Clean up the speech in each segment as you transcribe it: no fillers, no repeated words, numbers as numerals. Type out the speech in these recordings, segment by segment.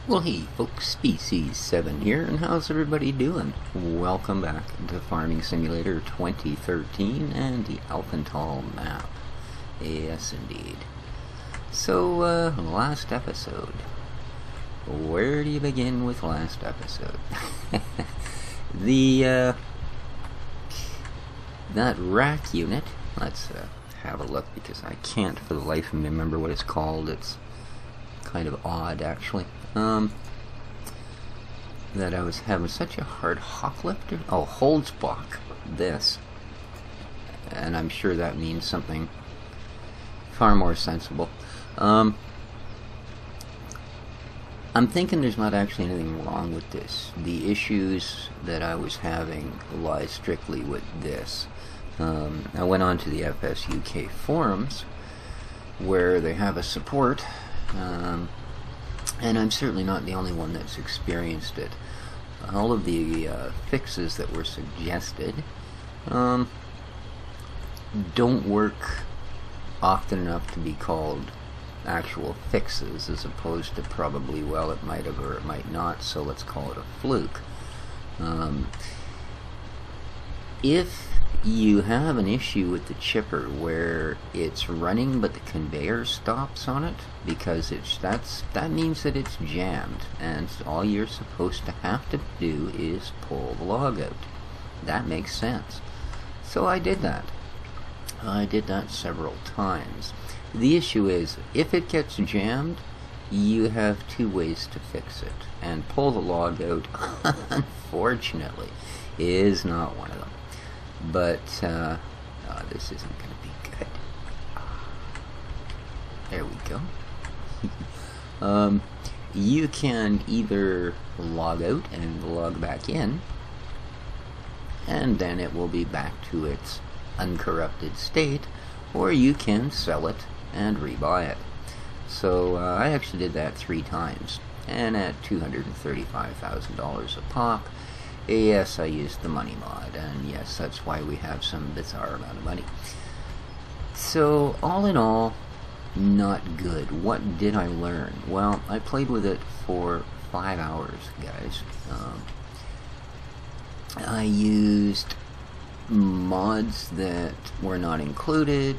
Well, hey folks, Species 7 here, and how's everybody doing? Welcome back to Farming Simulator 2013 and the Alpental map. Yes, indeed. So, last episode. Where do you begin with last episode? That rack unit, let's have a look because I can't for the life of me remember what it's called. It's kind of odd, actually. That I was having such a hard Hocklifter. Oh, Holzbach. This. And I'm sure that means something far more sensible. I'm thinking there's not actually anything wrong with this. The issues that I was having lie strictly with this. I went on to the FS UK forums where they have a support. And I'm certainly not the only one that's experienced it. All of the fixes that were suggested don't work often enough to be called actual fixes, as opposed to probably, well, it might have or it might not, so let's call it a fluke. If you have an issue with the chipper where it's running but the conveyor stops on it because that means that it's jammed, and all you're supposed to have to do is pull the log out. That makes sense. So I did that. I did that several times. The issue is, if it gets jammed, you have two ways to fix it, and pull the log out, unfortunately, is not one of them. But, this isn't going to be good. There we go. You can either log out and log back in, and then it will be back to its uncorrupted state, or you can sell it and rebuy it. So, I actually did that 3 times, and at $235,000 a pop. Yes, I used the money mod, and yes, that's why we have some bizarre amount of money. So, all in all, not good. What did I learn? Well, I played with it for 5 hours, guys. I used mods that were not included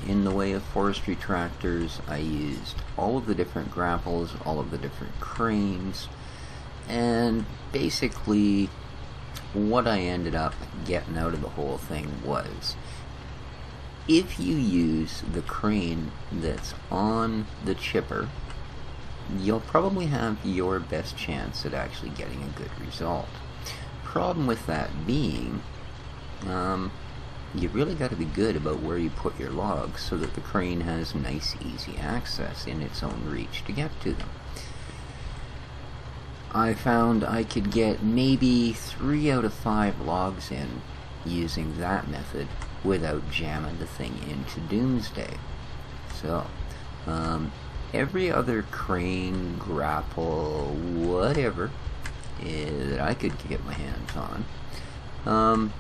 in the way of forestry tractors. I used all of the different grapples, all of the different cranes, and basically what I ended up getting out of the whole thing was, if you use the crane that's on the chipper, you'll probably have your best chance at actually getting a good result. Problem with that being, you really got to be good about where you put your logs so that the crane has nice, easy access in its own reach to get to them. I found I could get maybe 3 out of 5 logs in using that method without jamming the thing into doomsday. So, every other crane, grapple, whatever that I could get my hands on,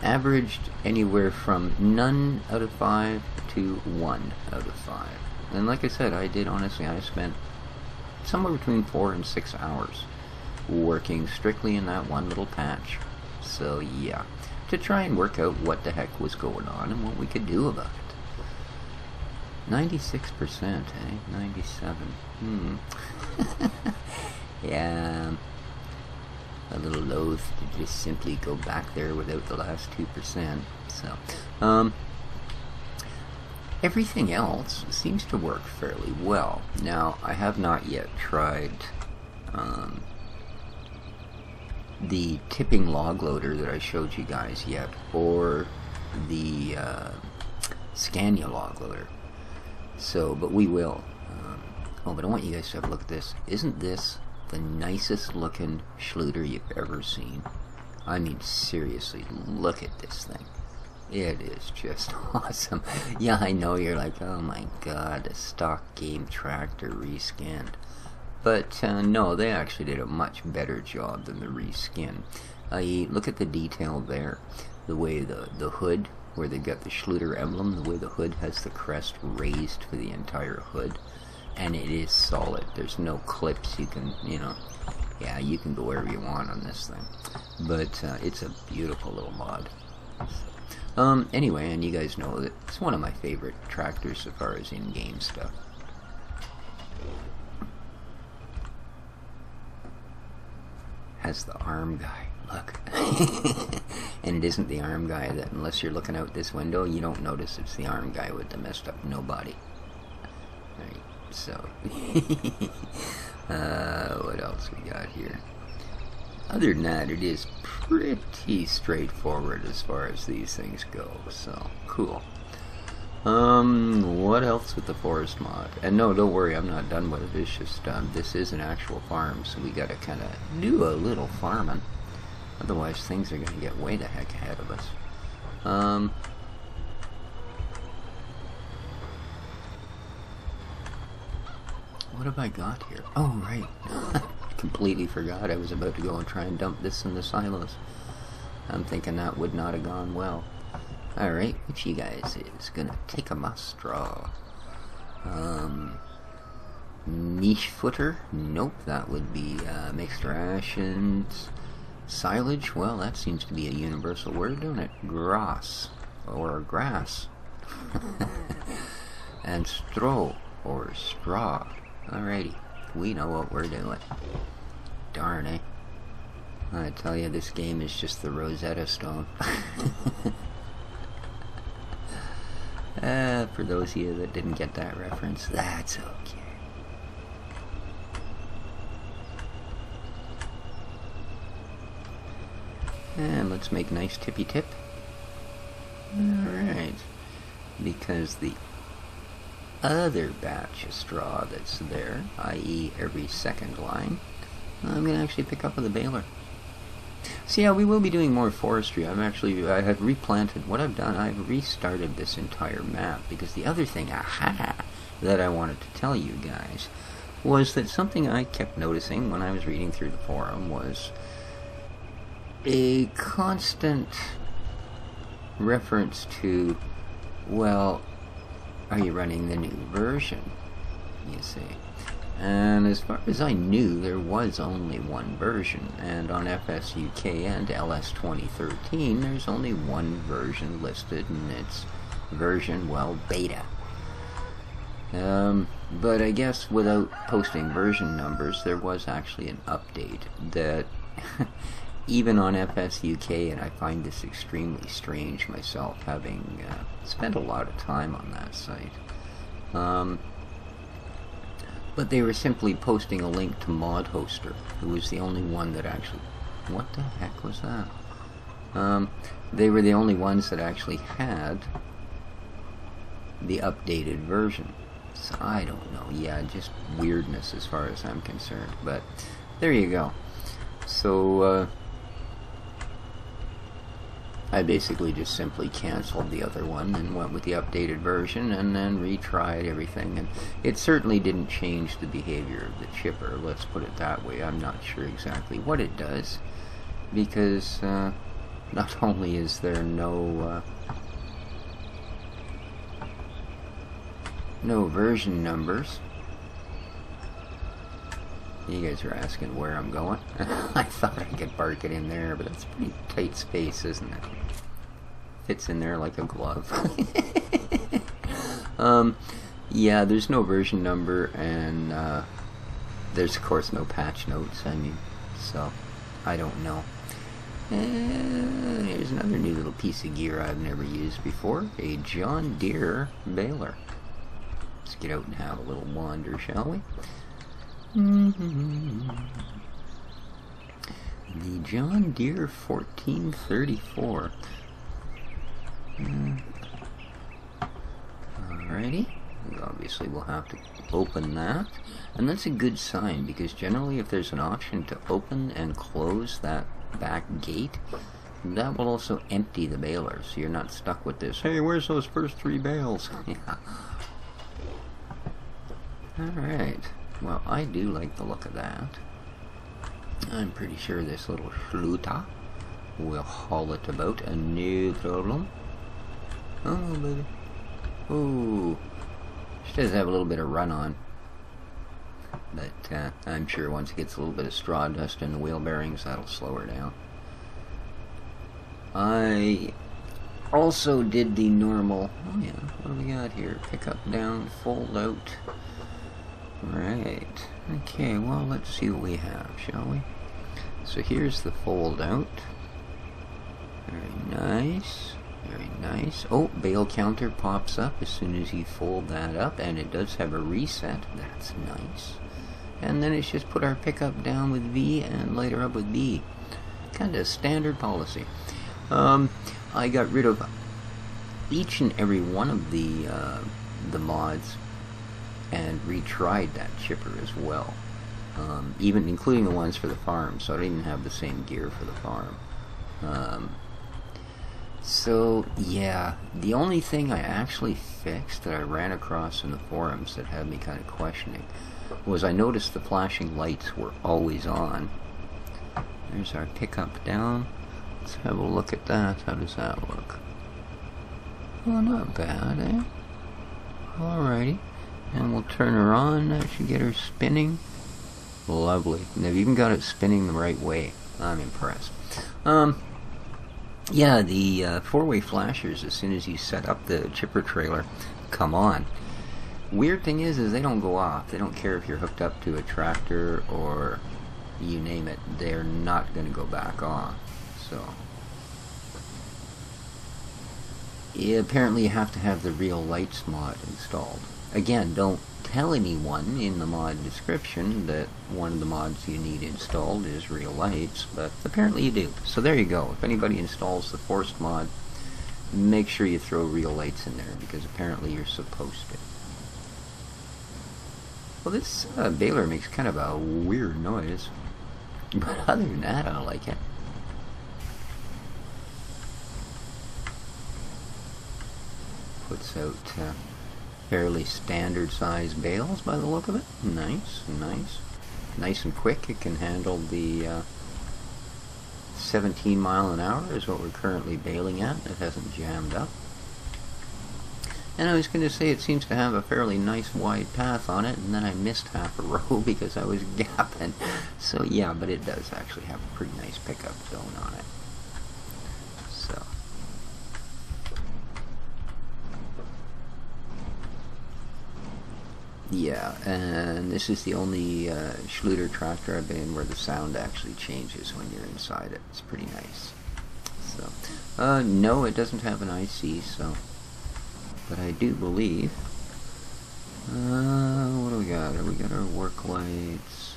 averaged anywhere from none out of 5 to 1 out of 5. And like I said, I spent somewhere between 4 and 6 hours working strictly in that one little patch. So yeah, to try and work out what the heck was going on and what we could do about it. 96%, eh? 97. Yeah, a little loath to just simply go back there without the last 2%. So, everything else seems to work fairly well. Now, I have not yet tried the tipping log loader that I showed you guys yet, or the Scania log loader. So, but we will. But I want you guys to have a look at this. Isn't this the nicest looking Schluter you've ever seen? I mean, seriously, look at this thing. It is just awesome. Yeah, I know you're like, oh my god, a stock game tractor reskinned. But no, they actually did a much better job than the reskin. Look at the detail there. The way the hood, where they got the Schluter emblem, the way the hood has the crest raised for the entire hood. and it is solid. There's no clips. You can, you know, yeah, you can go wherever you want on this thing. But it's a beautiful little mod. Anyway, and you guys know that it's one of my favorite tractors as far as in-game stuff. Has the arm guy. Look. And it isn't the arm guy that, unless you're looking out this window, you don't notice it's the arm guy with the messed up no body. Right, so. What else we got here? Other than that, it is pretty straightforward as far as these things go, so cool. What else with the Forst mod? And no, don't worry, I'm not done with it. It's just, this is an actual farm, so we gotta kind of do a little farming. Otherwise, things are gonna get way the heck ahead of us. What have I got here? Oh, right. Completely forgot I was about to go and try and dump this in the silos. I'm thinking that would not have gone well. Alright, which you guys is gonna take a moss straw. Niche footer? Nope, that would be mixed rations. Silage? Well, that seems to be a universal word, don't it? Grass. Or grass. And straw. Or straw. Alrighty, we know what we're doing. Darn, eh? I tell you, this game is just the Rosetta Stone. For those of you that didn't get that reference, that's okay. And let's make a nice tippy tip. Alright. Because the other batch of straw that's there, i.e. every second line, I'm going to actually pick up with a baler. So yeah, we will be doing more forestry. I have replanted. What I've done, I've restarted this entire map, because the other thing, that I wanted to tell you guys was that something I kept noticing when I was reading through the forum was a constant reference to, well, are you running the new version, you see? And as far as I knew, there was only one version, and on FSUK and LS 2013, there's only one version listed, and it's version, well, beta. But I guess without posting version numbers, there was actually an update that even on FSUK, and I find this extremely strange myself, having spent a lot of time on that site. But they were simply posting a link to Mod Hoster, who was the only one that actually... What the heck was that? They were the only ones that actually had the updated version. So I don't know. Yeah, just weirdness as far as I'm concerned. But there you go. So I basically just simply canceled the other one and went with the updated version, and then retried everything, and it certainly didn't change the behavior of the chipper, let's put it that way. I'm not sure exactly what it does, because not only is there no version numbers. You guys are asking where I'm going. I thought I could park it in there, but it's a pretty tight space, isn't it? Fits in there like a glove. Yeah, there's no version number, and there's of course no patch notes. I mean, so I don't know. And here's another new little piece of gear I've never used before: a John Deere baler. Let's get out and have a little wander, shall we? The John Deere 1434. Alrighty. Obviously we'll have to open that. And that's a good sign, because generally if there's an option to open and close that back gate, that will also empty the baler, so you're not stuck with this, hey, where's those first 3 bales? Yeah. Alright. Well, I do like the look of that. I'm pretty sure this little schluter will haul it about, no problem. Oh, baby. Ooh. She does have a little bit of run on. but I'm sure once it gets a little bit of straw dust in the wheel bearings, that'll slow her down. I also did the normal, oh yeah, what do we got here? Pick up, down, fold out. Right. Okay, well, let's see what we have, shall we? So here's the fold out. Very nice. Very nice. Oh, bale counter pops up as soon as you fold that up, and it does have a reset. That's nice. And then it's just put our pickup down with V and light her up with B. Kind of standard policy. I got rid of each and every one of the mods and retried that chipper as well. Even including the ones for the farm, so I don't even have the same gear for the farm. So, yeah, the only thing I actually fixed that I ran across in the forums that had me kind of questioning was I noticed the flashing lights were always on. There's our pickup down. Let's have a look at that. How does that look? Oh, not bad, eh? Alrighty. And we'll turn her on. That should get her spinning. Lovely. And they've even got it spinning the right way. I'm impressed. Yeah, the four-way flashers, as soon as you set up the chipper trailer, come on. Weird thing is they don't go off. They don't care if you're hooked up to a tractor or you name it. They're not going to go back on. So, yeah, apparently you have to have the Real Lights mod installed. Again, don't tell anyone in the mod description that one of the mods you need installed is Real Lights, but apparently you do. So there you go. If anybody installs the Forst mod, make sure you throw Real Lights in there, because apparently you're supposed to. Well, this baler makes kind of a weird noise, but other than that, I like it. Puts out fairly standard size bales by the look of it. Nice, nice. Nice and quick. It can handle the 17 mile an hour is what we're currently baling at. It hasn't jammed up. And I was going to say it seems to have a fairly nice wide path on it, and then I missed half a row because I was gapping. So yeah, but it does actually have a pretty nice pickup zone on it. So. Yeah, and this is the only Schluter tractor I've been in where the sound actually changes when you're inside it. It's pretty nice. So, no, it doesn't have an IC, so, but I do believe. What do we got? We got our work lights.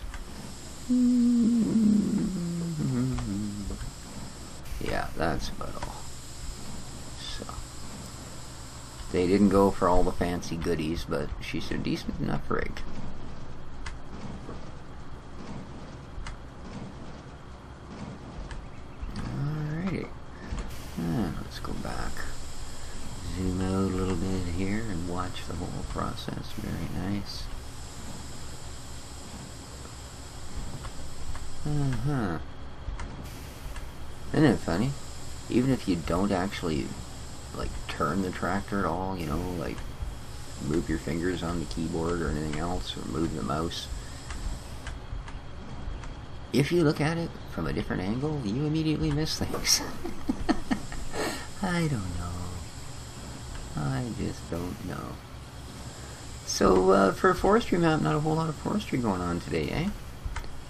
Yeah, that's about all. They didn't go for all the fancy goodies, but she's a decent enough rig. Alrighty. Let's go back. Zoom out a little bit here and watch the whole process. Very nice. Isn't it funny? Even if you don't actually like turn the tractor at all, you know, like move your fingers on the keyboard or anything else, or move the mouse, if you look at it from a different angle, you immediately miss things. I don't know. I just don't know. So for a forestry map, not a whole lot of forestry going on today, eh?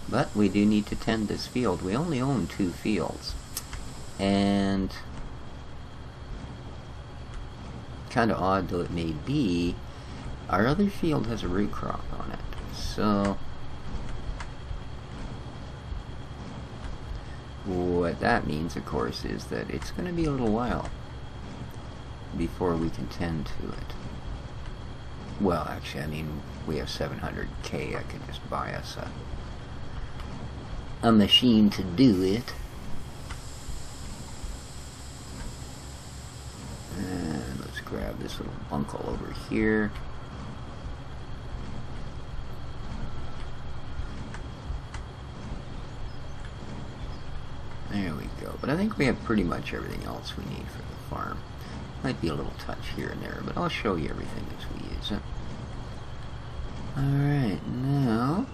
But we do need to tend this field. We only own 2 fields, and kind of odd though it may be, our other field has a root crop on it. So what that means, of course, is that it's going to be a little while before we can tend to it. Well, actually, I mean, we have 700K. I could just buy us a machine to do it. And let's grab this little uncle over here. There we go. But I think we have pretty much everything else we need for the farm. Might be a little touch here and there, but I'll show you everything as we use it. Alright, now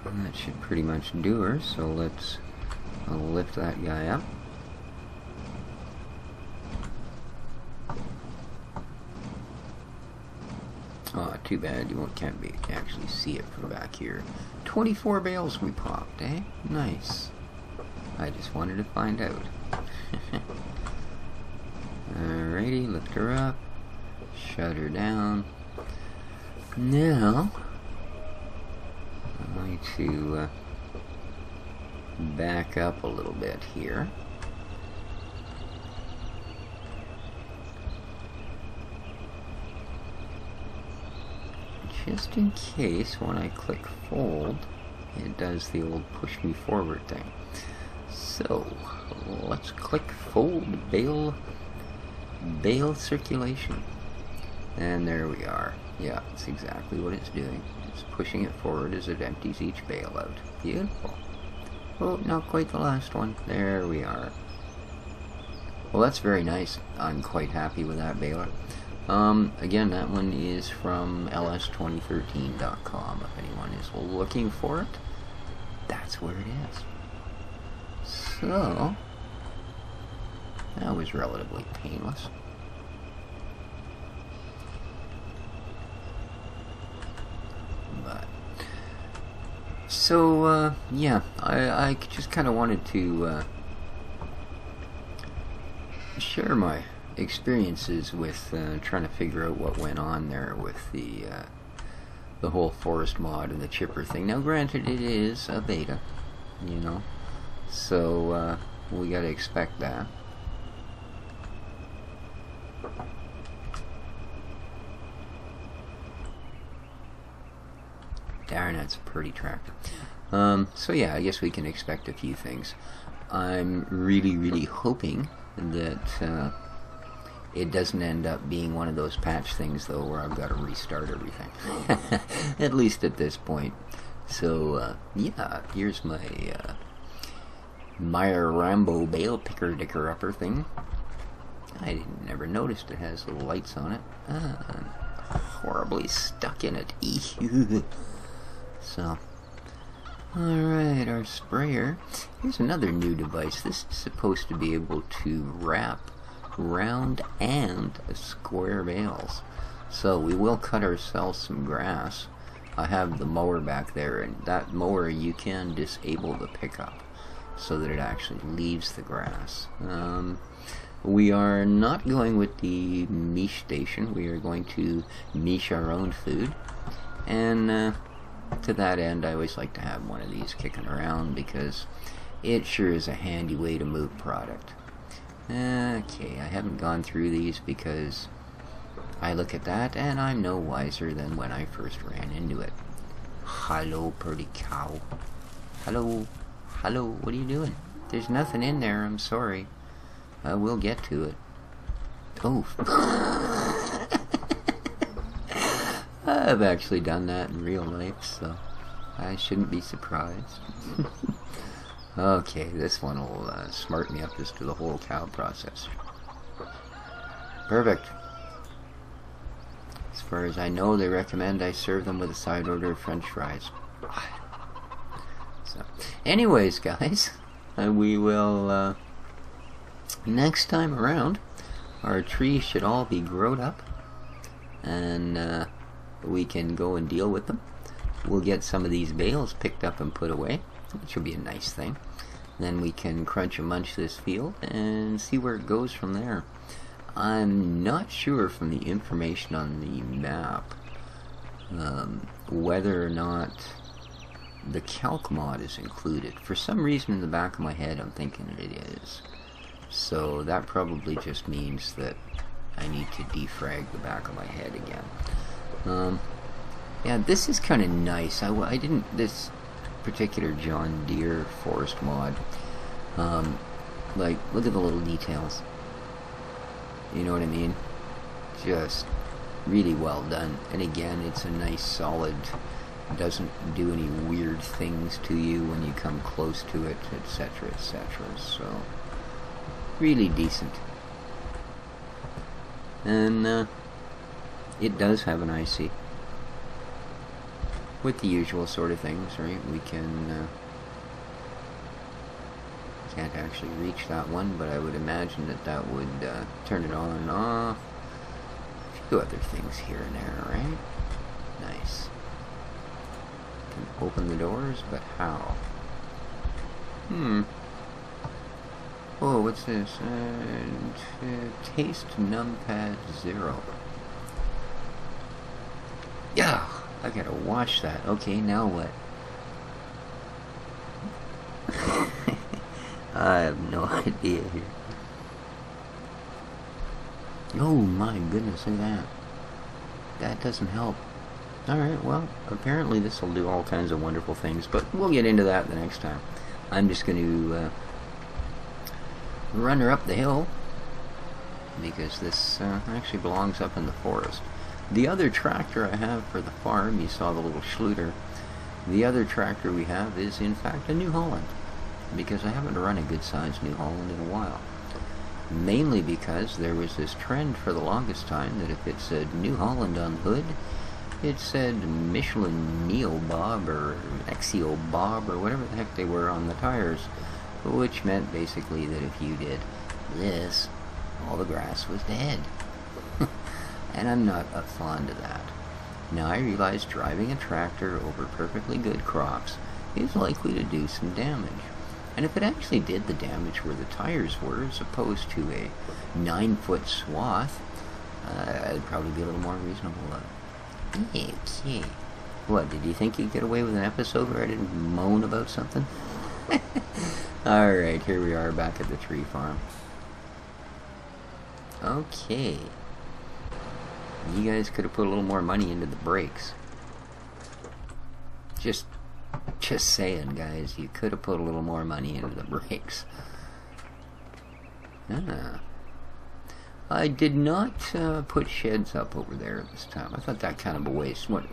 That should pretty much do her, so let's lift that guy up. Oh, too bad you can't actually see it from back here. 24 bales we popped, eh? Nice. I just wanted to find out. Alrighty, lift her up. Shut her down. Now, I'm going to back up a little bit here. Just in case when I click fold, it does the old push me forward thing. So, let's click fold bale circulation. And there we are. Yeah, that's exactly what it's doing. It's pushing it forward as it empties each bale out. Beautiful. Oh, not quite the last one. There we are. Well, that's very nice. I'm quite happy with that baler. Again, that one is from ls2013.com. If anyone is looking for it, that's where it is. So, that was relatively painless. So, yeah, I just kind of wanted to share my experiences with trying to figure out what went on there with the whole Forst mod and the chipper thing. Now, granted, it is a beta, you know, so we got to expect that. Darn, that's a pretty tractor. So yeah, I guess we can expect a few things. I'm really hoping that it doesn't end up being one of those patch things, though, where I've got to restart everything. At least at this point. So, yeah, here's my Meyer Rambo bale picker dicker upper thing. I never noticed it has little lights on it. I'm horribly stuck in it. So, alright, our sprayer. Here's another new device. This is supposed to be able to wrap round and square bales. So we will cut ourselves some grass. I have the mower back there, and that mower you can disable the pickup so that it actually leaves the grass. We are not going with the miche station. We are going to miche our own food, and to that end, I always like to have one of these kicking around because it sure is a handy way to move product. Okay, I haven't gone through these because I look at that and I'm no wiser than when I first ran into it. Hello, pretty cow. Hello, what are you doing? There's nothing in there, I'm sorry. We'll get to it. Oh. I've actually done that in real life, so I shouldn't be surprised. Okay, this one will smart me up as to the whole cow process. Perfect. As far as I know, they recommend I serve them with a side order of French fries. So, anyways, guys, we will, next time around, our trees should all be grown up, and we can go and deal with them. We'll get some of these bales picked up and put away, which will be a nice thing. Then we can crunch and munch this field and see where it goes from there. I'm not sure from the information on the map whether or not the calc mod is included. For some reason in the back of my head I'm thinking it is. So that probably just means that I need to defrag the back of my head again. Yeah, this is kind of nice. I didn't, this particular John Deere Forst mod, like, look at the little details. You know what I mean? Just really well done. And again, it's a nice solid, doesn't do any weird things to you when you come close to it, etc., etc. So, really decent. And it does have an IC. with the usual sort of things, right? We can can't actually reach that one, but I would imagine that that would turn it on and off. A few other things here and there, right? Nice. Can open the doors, but how? Oh, what's this? Taste numpad 0. Yeah, I gotta watch that. Okay, now what? I have no idea here. Oh my goodness, look at that. That doesn't help. Alright, well, apparently this will do all kinds of wonderful things, but we'll get into that the next time. I'm just going to run her up the hill, because this actually belongs up in the forest. The other tractor I have for the farm, you saw the little Schluter. The other tractor we have is in fact a New Holland, because I haven't run a good sized New Holland in a while. Mainly because there was this trend for the longest time that if it said New Holland on the hood, it said Michelin Neo Bob or Exio Bob or whatever the heck they were on the tires, which meant basically that if you did this, all the grass was dead. And I'm not fond of that. Now I realize driving a tractor over perfectly good crops is likely to do some damage. And if it actually did the damage where the tires were, as opposed to a 9-foot swath, I'd probably be a little more reasonable about it. Okay. What, did you think you'd get away with an episode where I didn't moan about something? Alright, here we are back at the tree farm. Okay. You guys could have put a little more money into the brakes. Just saying, guys, you could have put a little more money into the brakes. I did not put sheds up over there this time. I thought that kind of a waste. What?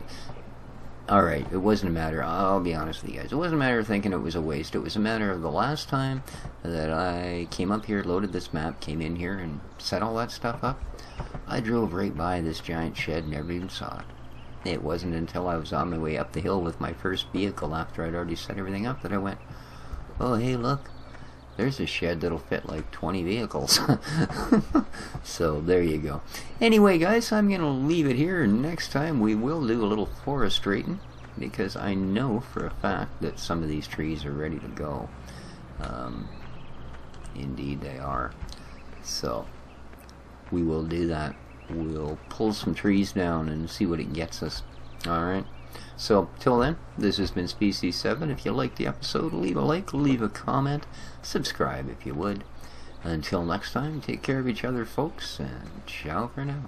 Alright, it wasn't a matter, I'll be honest with you guys, it wasn't a matter of thinking it was a waste. It was a matter of the last time that I came up here, loaded this map, came in here and set all that stuff up, I drove right by this giant shed and never even saw it. It wasn't until I was on my way up the hill with my first vehicle after I'd already set everything up that I went, oh hey look, there's a shed that'll fit like 20 vehicles. So there you go. Anyway guys, I'm going to leave it here, and next time we will do a little forest straightening, because I know for a fact that some of these trees are ready to go. Indeed they are. So we will do that. We'll pull some trees down and see what it gets us. Alright. So, till then, this has been Species 7. If you liked the episode, leave a like, leave a comment, subscribe if you would. Until next time, take care of each other, folks, and ciao for now.